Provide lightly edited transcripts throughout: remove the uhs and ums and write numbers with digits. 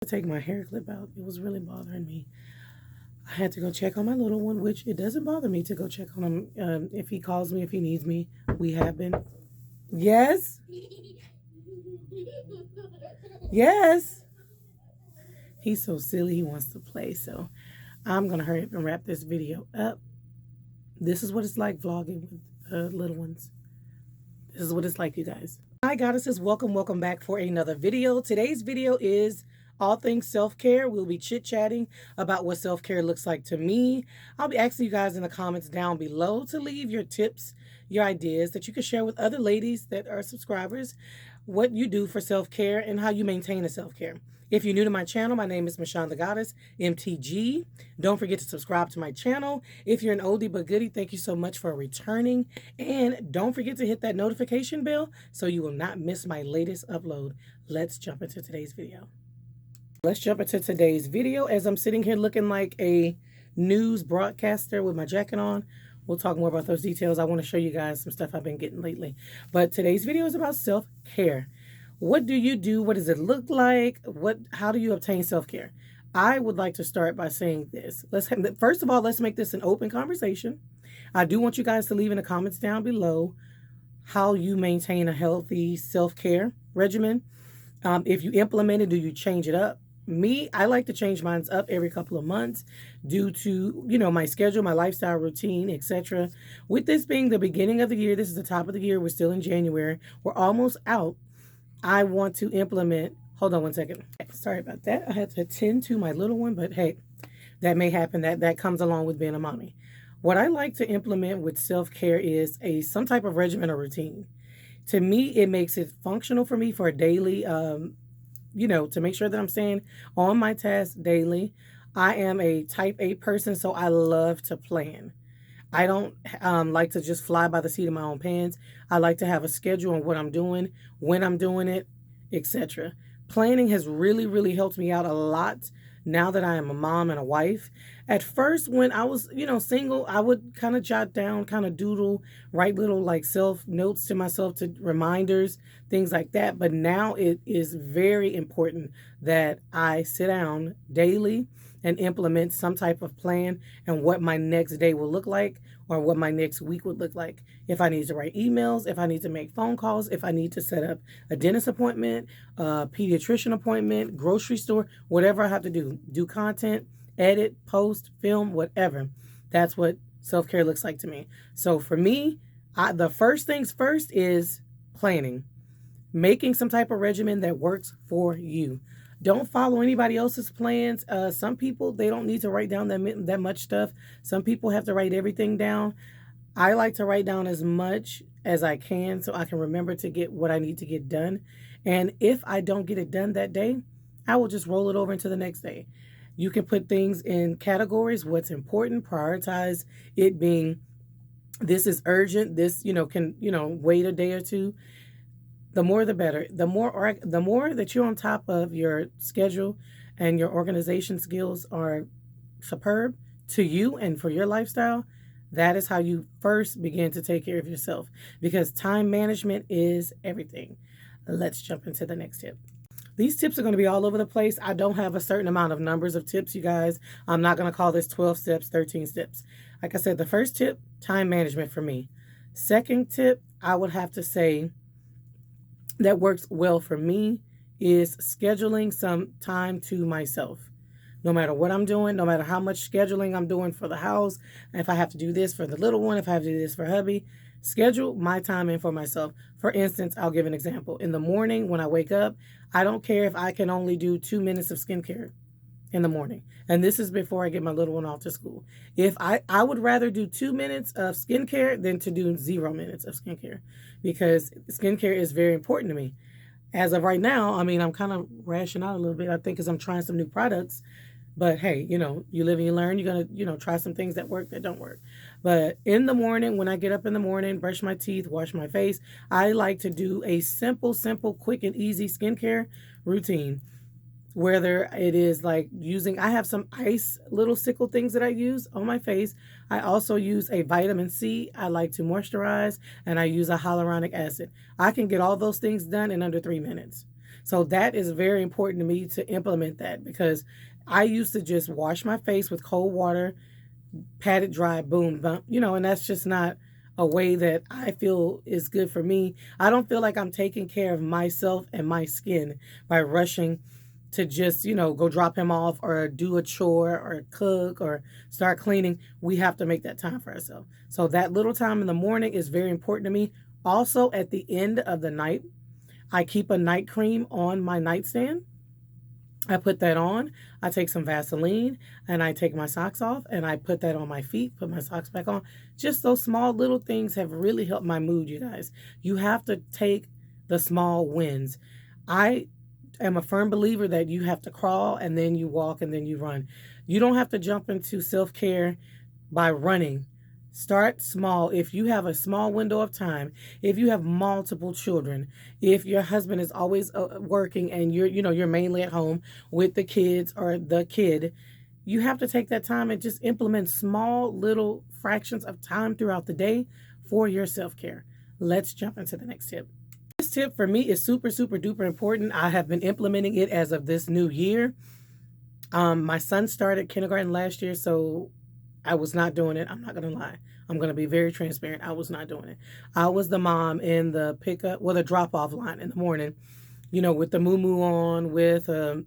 To take my hair clip out. It was really bothering me. I had to go check on my little one, which it doesn't bother me to go check on him if he calls me, if he needs me. We have been. Yes. Yes. He's so silly. He wants to play. So I'm going to hurry up and wrap this video up. This is what it's like vlogging with little ones. This is what it's like, you guys. Hi, goddesses. Welcome back for another video. Today's video is all things self-care. We'll be chit-chatting about what self-care looks like to me. I'll be asking you guys in the comments down below to leave your tips, your ideas that you can share with other ladies that are subscribers, what you do for self-care and how you maintain a self-care. If you're new to my channel, my name is Michonne the Goddess, MTG. Don't forget to subscribe to my channel. If you're an oldie but goodie, thank you so much for returning. And don't forget to hit that notification bell so you will not miss my latest upload. Let's jump into today's video. As I'm sitting here looking like a news broadcaster with my jacket on. We'll talk more about those details. I want to show you guys some stuff I've been getting lately. But today's video is about self-care. What do you do? What does it look like? How do you obtain self-care? I would like to start by saying this. First of all, let's make this an open conversation. I do want you guys to leave in the comments down below how you maintain a healthy self-care regimen. If you implement it, do you change it up? Me, I like to change mine up every couple of months due to, my schedule, my lifestyle routine, etc. With this being the beginning of the year, this is the top of the year. We're still in January. We're almost out. I want to implement, hold on one second. Sorry about that. I had to attend to my little one, but hey, that may happen. That comes along with being a mommy. What I like to implement with self-care is some type of regimen or routine. To me, it makes it functional for me for a daily, to make sure that I'm staying on my tasks daily. I am a type A person, so I love to plan. I don't like to just fly by the seat of my own pants. I like to have a schedule on what I'm doing, when I'm doing it, etc. Planning has really, really helped me out a lot now that I am a mom and a wife. At first, when I was, single, I would kind of jot down, kind of doodle, write little like self notes to myself, to reminders, things like that. But now it is very important that I sit down daily and implement some type of plan and what my next day will look like or what my next week would look like. If I need to write emails, if I need to make phone calls, if I need to set up a dentist appointment, a pediatrician appointment, grocery store, whatever I have to do content, edit, post, film, whatever. That's what self-care looks like to me. So for me, the first things first is planning, making some type of regimen that works for you. Don't follow anybody else's plans. Some people, they don't need to write down that much stuff. Some people have to write everything down. I like to write down as much as I can so I can remember to get what I need to get done. And if I don't get it done that day, I will just roll it over into the next day. You can put things in categories, what's important, prioritize it being this is urgent, this, can, wait a day or two. The more the better. The more that you're on top of your schedule and your organization skills are superb to you and for your lifestyle, that is how you first begin to take care of yourself, because time management is everything. Let's jump into the next tip. These tips are going to be all over the place. I don't have a certain amount of numbers of tips, you guys. I'm not going to call this 12 steps, 13 steps. Like I said, the first tip, time management for me. Second tip, I would have to say, that works well for me is scheduling some time to myself. No matter what I'm doing, no matter how much scheduling I'm doing for the house, if I have to do this for the little one, if I have to do this for hubby, schedule my time in for myself. For instance, I'll give an example. In the morning when I wake up, I don't care if I can only do 2 minutes of skincare in the morning. And this is before I get my little one off to school. If I would rather do 2 minutes of skincare than to do 0 minutes of skincare, because skincare is very important to me. As of right now, I'm kind of rationing out a little bit, I think, because I'm trying some new products. But hey, you live and you learn. You're going to, try some things that work, that don't work. But in the morning, when I get up in the morning, brush my teeth, wash my face, I like to do a simple, quick and easy skincare routine. Whether it is like I have some ice little sickle things that I use on my face. I also use a vitamin C. I like to moisturize, and I use a hyaluronic acid. I can get all those things done in under 3 minutes. So that is very important to me to implement that, because I used to just wash my face with cold water, pat it dry, boom, bump, and that's just not a way that I feel is good for me. I don't feel like I'm taking care of myself and my skin by rushing to just, go drop him off or do a chore or cook or start cleaning. We have to make that time for ourselves. So that little time in the morning is very important to me. Also, at the end of the night, I keep a night cream on my nightstand. I put that on. I take some Vaseline and I take my socks off and I put that on my feet, put my socks back on. Just those small little things have really helped my mood, you guys. You have to take the small wins. I am a firm believer that you have to crawl and then you walk and then you run. You don't have to jump into self-care by running. Start small. If you have a small window of time, if you have multiple children, if your husband is always working and you're mainly at home with the kids or the kid, you have to take that time and just implement small little fractions of time throughout the day for your self-care. Let's jump into the next tip. This tip for me is super, super duper important. I have been implementing it as of this new year. My son started kindergarten last year, so I was not doing it. I'm not going to lie. I'm going to be very transparent. I was not doing it. I was the mom in the pickup, the drop-off line in the morning, with the moo-moo on, with a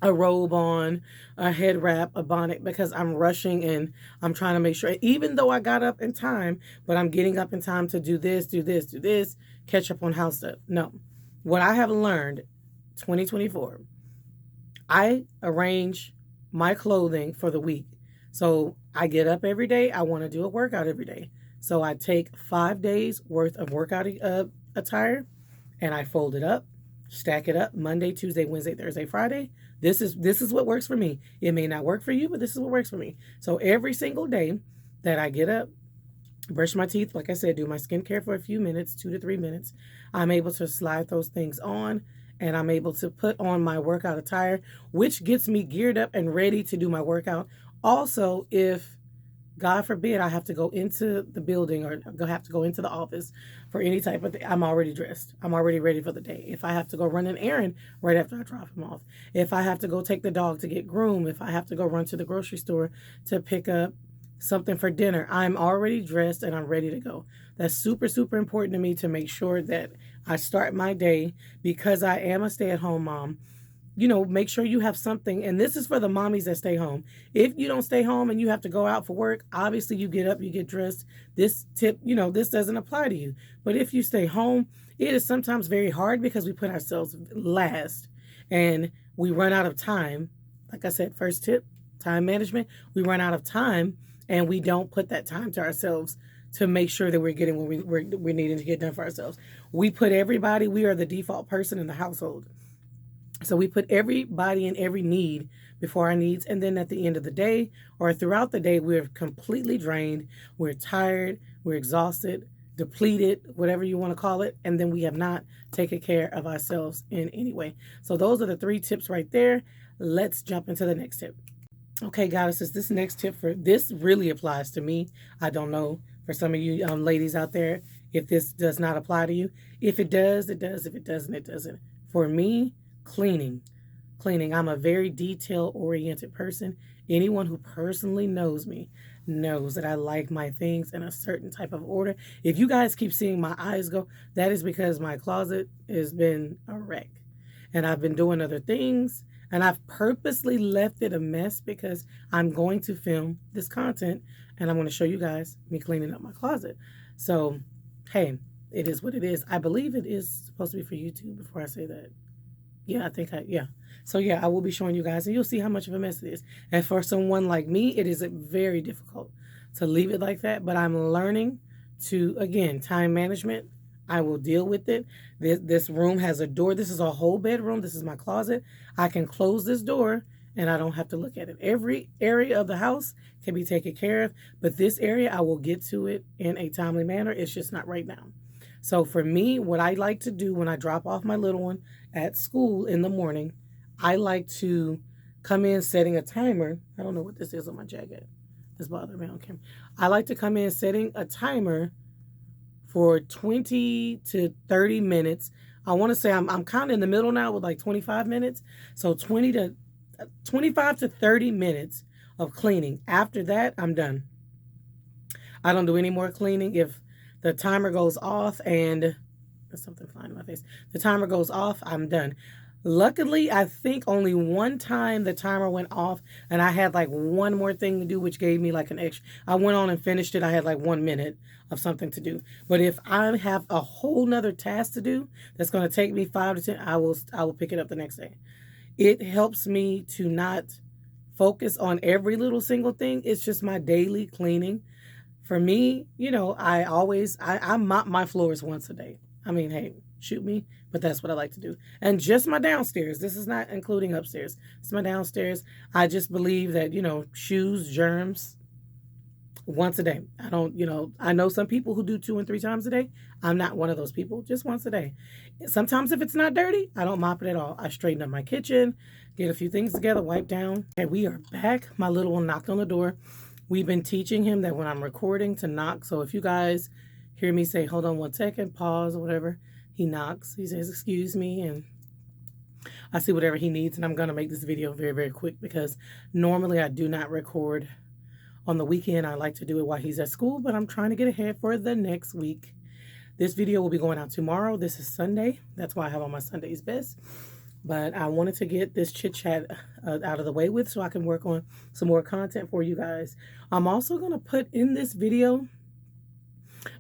robe on, a head wrap, a bonnet, because I'm rushing and I'm trying to make sure, even though I got up in time, but I'm getting up in time to do this, catch up on house stuff. No. What I have learned, 2024, I arrange my clothing for the week. So I get up every day. I want to do a workout every day. So I take 5 days worth of workout attire and I fold it up, stack it up Monday, Tuesday, Wednesday, Thursday, Friday. This is what works for me. It may not work for you, but this is what works for me. So every single day that I get up, brush my teeth, like I said, do my skincare for a few minutes, 2 to 3 minutes, I'm able to slide those things on and I'm able to put on my workout attire, which gets me geared up and ready to do my workout. Also, if, God forbid, I have to go into the building or have to go into the office for any type of thing, I'm already dressed. I'm already ready for the day. If I have to go run an errand right after I drop him off, if I have to go take the dog to get groomed, if I have to go run to the grocery store to pick up something for dinner, I'm already dressed and I'm ready to go. That's super, super important to me to make sure that I start my day, because I am a stay-at-home mom. Make sure you have something. And this is for the mommies that stay home. If you don't stay home and you have to go out for work, obviously you get up, you get dressed. This tip, this doesn't apply to you. But if you stay home, it is sometimes very hard because we put ourselves last and we run out of time. Like I said, first tip, time management. We run out of time and we don't put that time to ourselves to make sure that we're getting what we're needing to get done for ourselves. We are the default person in the household. So we put everybody and every need before our needs. And then at the end of the day or throughout the day, we're completely drained. We're tired. We're exhausted, depleted, whatever you want to call it. And then we have not taken care of ourselves in any way. So those are the 3 tips right there. Let's jump into the next tip. Okay, goddesses, this next tip this really applies to me. I don't know for some of you ladies out there if this does not apply to you. If it does, it does. If it doesn't, it doesn't. For me, cleaning. I'm a very detail-oriented person. Anyone who personally knows me knows that I like my things in a certain type of order. If you guys keep seeing my eyes go, that is because my closet has been a wreck. And I've been doing other things. And I've purposely left it a mess because I'm going to film this content. And I'm going to show you guys me cleaning up my closet. So, hey, it is what it is. I believe it is supposed to be for YouTube before I say that. Yeah, So yeah, I will be showing you guys and you'll see how much of a mess it is. And for someone like me, it is very difficult to leave it like that. But I'm learning to, again, time management. I will deal with it. This room has a door. This is a whole bedroom. This is my closet. I can close this door and I don't have to look at it. Every area of the house can be taken care of. But this area, I will get to it in a timely manner. It's just not right now. So for me, what I like to do when I drop off my little one at school in the morning, I like to come in setting a timer. I don't know what this is on my jacket. It's bothering me on camera. I like to come in setting a timer for 20 to 30 minutes I want to say I'm kind of in the middle now with like 25 minutes. So 25 to 30 minutes of cleaning. After that, I'm done. I don't do any more cleaning. If the timer goes off and there's something flying in my face, the timer goes off, I'm done. Luckily, I think only one time the timer went off and I had like one more thing to do, which gave me like an extra. I went on and finished it. I had like 1 minute of something to do. But if I have a whole nother task to do that's going to take me 5 to 10, I will pick it up the next day. It helps me to not focus on every little single thing. It's just my daily cleaning. For me, I mop my floors once a day. I mean, hey, shoot me, but that's what I like to do. And just my downstairs. This is not including upstairs. It's my downstairs. I just believe that, shoes, germs, once a day. I know some people who do 2 and 3 times a day. I'm not one of those people, just once a day. Sometimes if it's not dirty, I don't mop it at all. I straighten up my kitchen, get a few things together, wipe down. Okay, we are back. My little one knocked on the door. We've been teaching him that when I'm recording to knock. So if you guys hear me say, hold on 1 second, pause or whatever, he knocks. He says, excuse me, and I see whatever he needs. And I'm going to make this video very, very quick because normally I do not record on the weekend. I like to do it while he's at school, but I'm trying to get ahead for the next week. This video will be going out tomorrow. This is Sunday. That's why I have on my Sunday's best. But I wanted to get this chit chat out of the way with so I can work on some more content for you guys. I'm also going to put in this video,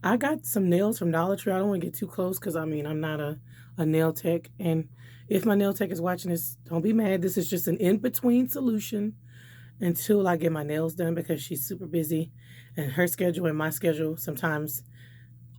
I got some nails from Dollar Tree. I don't want to get too close because, I'm not a nail tech. And if my nail tech is watching this, don't be mad. This is just an in-between solution until I get my nails done because she's super busy. And her schedule and my schedule sometimes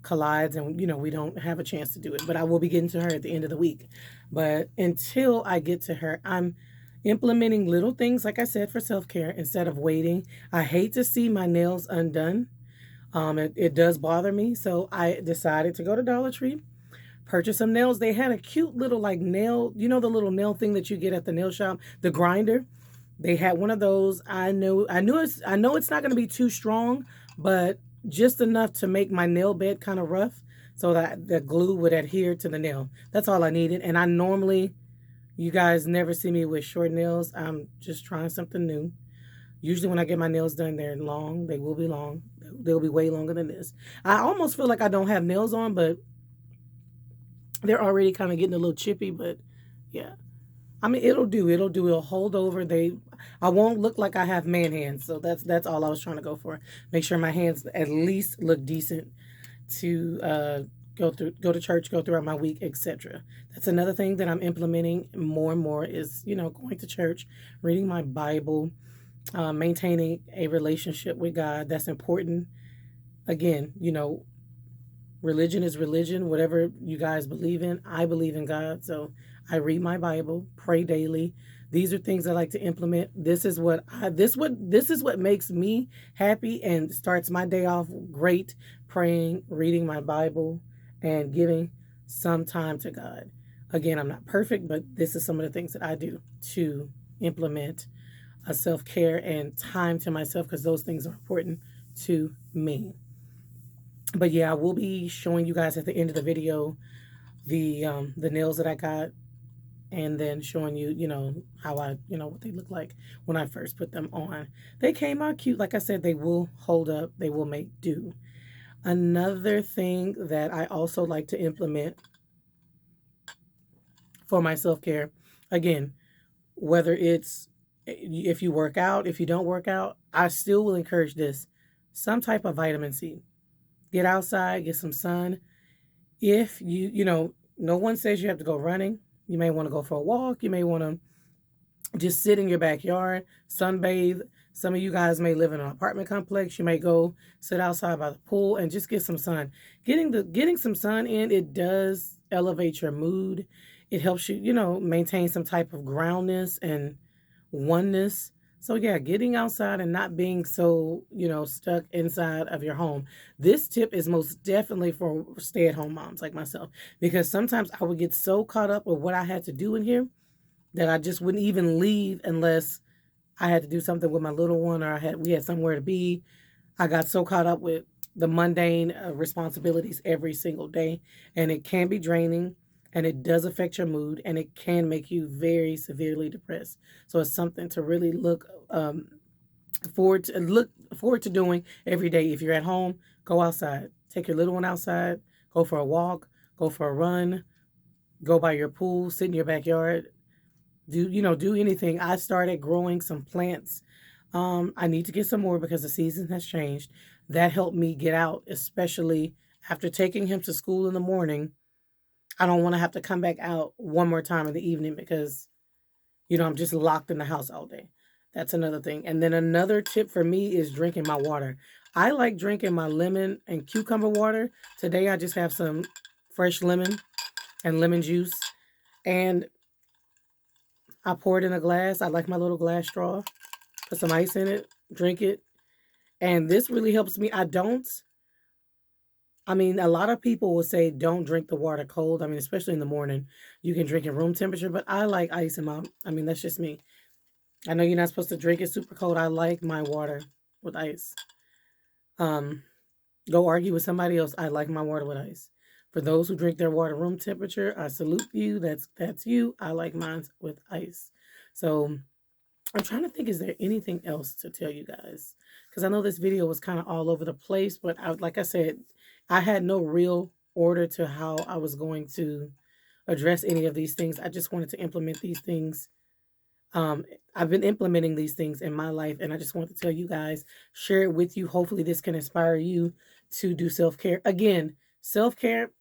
collides and we don't have a chance to do it, but I will be getting to her at the end of the week. But until I get to her, I'm implementing little things, like I said, for self-care instead of waiting. I hate to see my nails undone. It does bother me, so I decided to go to Dollar Tree, purchase some nails. They had a cute little like nail, the little nail thing that you get at the nail shop, the grinder. They had one of those. I know it's not going to be too strong, but just enough to make my nail bed kind of rough so that the glue would adhere to the nail. That's all I needed. And I normally, you guys never see me with short nails. I'm just trying something new. Usually when I get my nails done, they're long. They will be long. They'll be way longer than this. I almost feel like I don't have nails on, but they're already kind of getting a little chippy, but yeah. It'll do. It'll hold over. I won't look like I have man hands. So that's all I was trying to go for. Make sure my hands at least look decent to go to church, go throughout my week, etc. That's another thing that I'm implementing more and more is, going to church, reading my Bible, maintaining a relationship with God. That's important. Again, religion is religion. Whatever you guys believe in, I believe in God. So I read my Bible, pray daily. These are things I like to implement. This is what makes me happy and starts my day off great, praying, reading my Bible, and giving some time to God. Again, I'm not perfect, but this is some of the things that I do to implement a self-care and time to myself because those things are important to me. But yeah, I will be showing you guys at the end of the video the nails that I got, and then showing you, how I, what they look like when I first put them on. They came out cute. Like I said, they will hold up. They will make do. Another thing that I also like to implement for my self-care, again, whether it's if you work out, if you don't work out, I still will encourage this. Some type of vitamin C. Get outside, get some sun. If no one says you have to go running. You may want to go for a walk. You may want to just sit in your backyard, sunbathe. Some of you guys may live in an apartment complex. You may go sit outside by the pool and just get some sun. Getting some sun in, it does elevate your mood. It helps you, maintain some type of groundness and oneness. So yeah, getting outside and not being so, stuck inside of your home. This tip is most definitely for stay-at-home moms like myself, because sometimes I would get so caught up with what I had to do in here that I just wouldn't even leave unless I had to do something with my little one or we had somewhere to be. I got so caught up with the mundane responsibilities every single day, and it can be draining. and it does affect your mood, and it can make you very severely depressed. So it's something to really look forward to doing every day. If you're at home, go outside, take your little one outside, go for a walk, go for a run, go by your pool, sit in your backyard, do anything. I started growing some plants. I need to get some more because the season has changed. That helped me get out, especially after taking him to school in the morning. I don't want to have to come back out one more time in the evening because, I'm just locked in the house all day. That's another thing. And then another tip for me is drinking my water. I like drinking my lemon and cucumber water. Today I just have some fresh lemon and lemon juice, and I pour it in a glass. I like my little glass straw. Put some ice in it, drink it. And this really helps me. A lot of people will say don't drink the water cold. Especially in the morning. You can drink it room temperature, but I like ice in that's just me. I know you're not supposed to drink it super cold. I like my water with ice. Um, Go argue with somebody else. I like my water with ice. For those who drink their water room temperature, I salute you. That's you. I like mine with ice. So I'm trying to think, is there anything else to tell you guys? Because I know this video was kind of all over the place, but like I said, I had no real order to how I was going to address any of these things. I just wanted to implement these things. I've been implementing these things in my life, and I just want to tell you guys, share it with you. Hopefully, this can inspire you to do self care. Again, self care,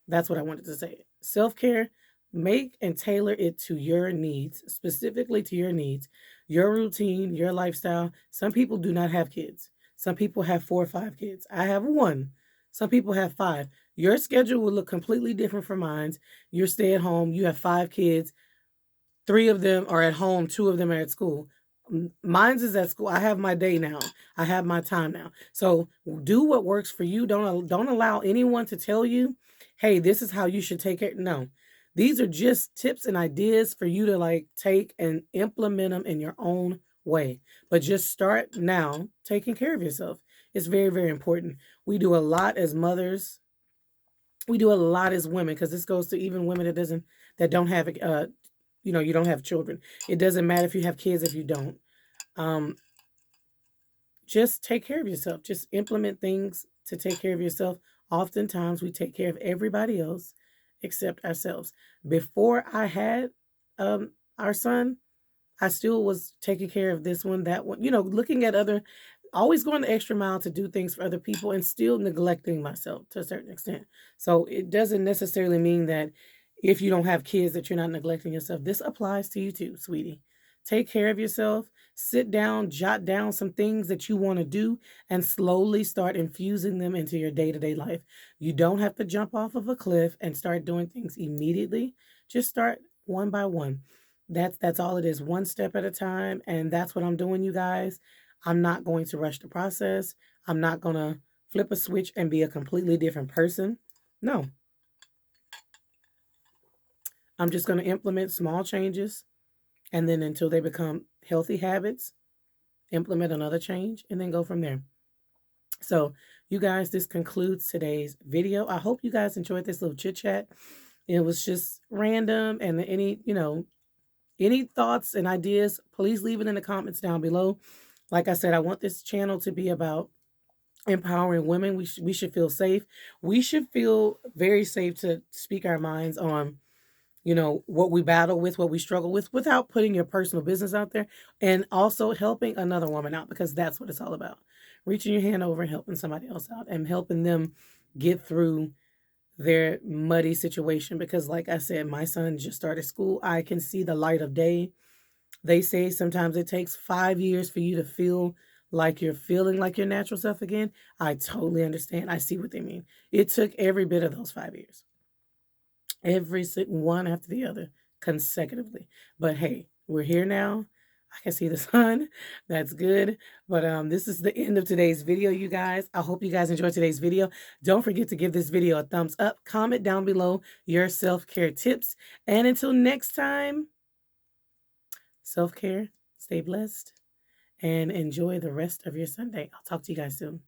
that's what I wanted to say. Self care, make and tailor it to your needs, specifically to your needs, your routine, your lifestyle. Some people do not have kids. Some people have 4 or 5 kids. I have one. Some people have 5. Your schedule will look completely different from mine. You're stay at home. You have 5 kids. 3 of them are at home. 2 of them are at school. Mine's is at school. I have my day now. I have my time now. So do what works for you. Don't allow anyone to tell you, hey, this is how you should take it. No, these are just tips and ideas for you to take and implement them in your own way. But just start now taking care of yourself. It's very, very important. We do a lot as mothers. We do a lot as women, because this goes to even women that don't have you don't have children. It doesn't matter if you have kids, if you don't. Um, just take care of yourself. Just implement things to take care of yourself. Oftentimes, we take care of everybody else except ourselves. Before I had our son, I still was taking care of this one, that one, looking at always going the extra mile to do things for other people and still neglecting myself to a certain extent. So it doesn't necessarily mean that if you don't have kids that you're not neglecting yourself. This applies to you too, sweetie. Take care of yourself. Sit down, jot down some things that you want to do, and slowly start infusing them into your day-to-day life. You don't have to jump off of a cliff and start doing things immediately. Just start one by one. That's all it is, one step at a time, and that's what I'm doing, you guys. I'm not going to rush the process. I'm not going to flip a switch and be a completely different person. No. I'm just going to implement small changes, and then until they become healthy habits, implement another change, and then go from there. So, you guys, this concludes today's video. I hope you guys enjoyed this little chit chat. It was just random, and any thoughts and ideas, please leave it in the comments down below. Like I said, I want this channel to be about empowering women. We should feel safe. We should feel very safe to speak our minds on what we battle with, what we struggle with, without putting your personal business out there, and also helping another woman out, because that's what it's all about. Reaching your hand over and helping somebody else out and helping them get through their muddy situation. Because like I said, my son just started school. I can see the light of day. They say sometimes it takes 5 years for you to feel like you're feeling like your natural self again. I totally understand. I see what they mean. It took every bit of those 5 years. Every one after the other consecutively. But hey, we're here now. I can see the sun. That's good. But this is the end of today's video, you guys. I hope you guys enjoyed today's video. Don't forget to give this video a thumbs up. Comment down below your self-care tips. And until next time, self-care, stay blessed, and enjoy the rest of your Sunday. I'll talk to you guys soon.